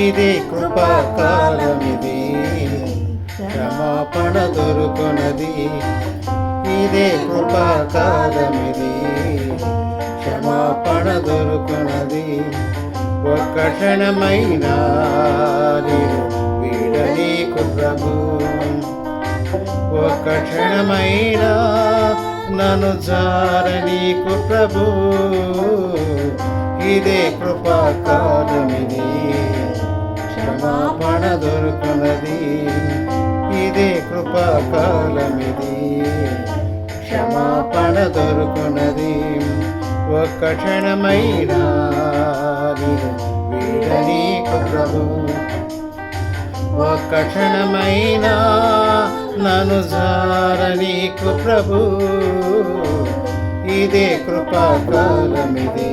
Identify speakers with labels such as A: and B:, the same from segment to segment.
A: ఇది కృపాకాలమిది, క్షమాపణ దొరుకునది. ఇదే కృపాకాలమిది, క్షమాపణ దొరుకునది. ఒక్క క్షణమైనా వీడనీకు ప్రభు, ఒక్క క్షణమైనా నన్ను జారనీకు ప్రభు. ఇదే కృపాకాలమిది, క్షమాపణ దొరుకునది. ఇదే కృపాకాలమిది, క్షమాపణ దొరుకునది. ఒక్క క్షణమైనా వీడనీకు ప్రభు, ఒక్క క్షణమైనా నన్ను జారనీకు ప్రభు. ఇదే కృపాకాలమిది,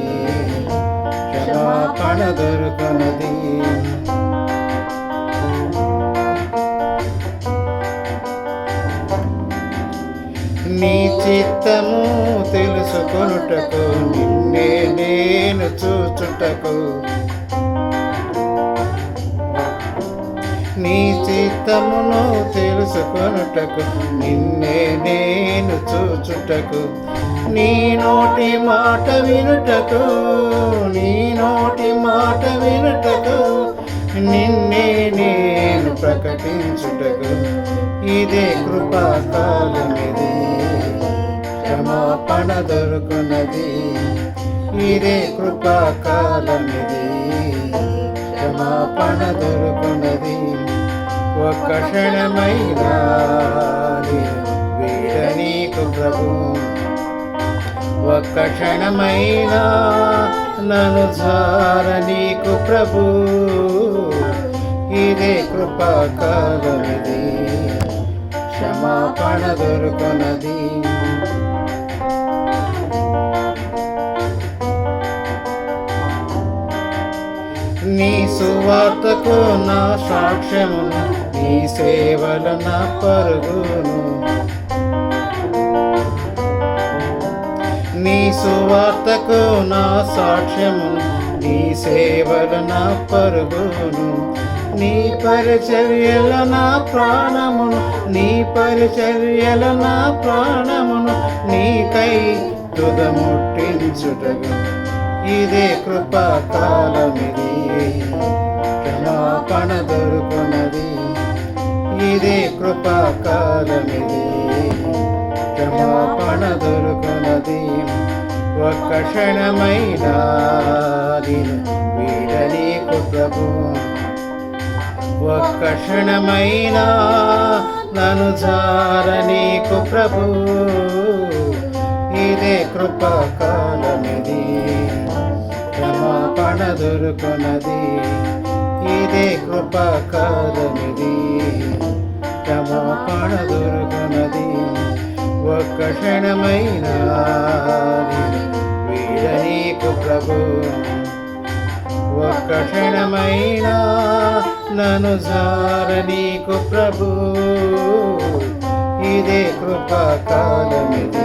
A: క్షమాపణ దొరుకునది. నీ చిత్తము తెలుసుకొనుటకు, నిన్నే నేను చూచుటకు. నీ చిత్తమును తెలుసుకొనుటకు, నిన్నే నేను చూచుటకు. నీ నోటి మాట వినుటకు, నీ నోటి మాట వినుటకు, నిన్నే నేను ప్రకటించుటకు. ఇదే కృపాకాలమిది, క్షమాపణ దొరుకునది. ఇదే కృపాకాలమిది, క్షమాపణ దొరుకునది. ఒక్క క్షణమైనా వీడనీకు ప్రభు, ఒక్క క్షణమైనా నన్ను జారనీకు ప్రభు. ఇదే కృపాకాలమిది, క్షమాపణ దొరుకునది. నీ సువార్తకు నా సాక్ష్యమును, నీ సేవలు నా పరుగును. నీ సువార్తకు నా సాక్ష్యమును, నీ సేవలు నా పరుగును. నీ పరిచర్యల నా ప్రాణమును, నీ పరిచర్యల నా ప్రాణమును, నీకై తుదముట్టించుటకు. ఇదే కృపాకాలమిది, క్షమాపణ దొరుకునది. ఇదే కృపాకాలమిది, క్షమాపణ దొరుకునది. ఒక్క క్షణమైనా వీడనీకు ప్రభు, ఒక్క క్షణమైనా నన్ను జారనీకు ప్రభు. ఇదే కృపాకాలమిది, క్షమాపణ దొరుకునది. ఇదే కృపాకాలమిది, క్షమాపణ దొరుకునది. ఒక్క క్షణమైనా వీడనీకు ప్రభు, ఒక్క క్షణమైనా నన్ను జారనీకు ప్రభు. ఇదే కృపాకాలమిది.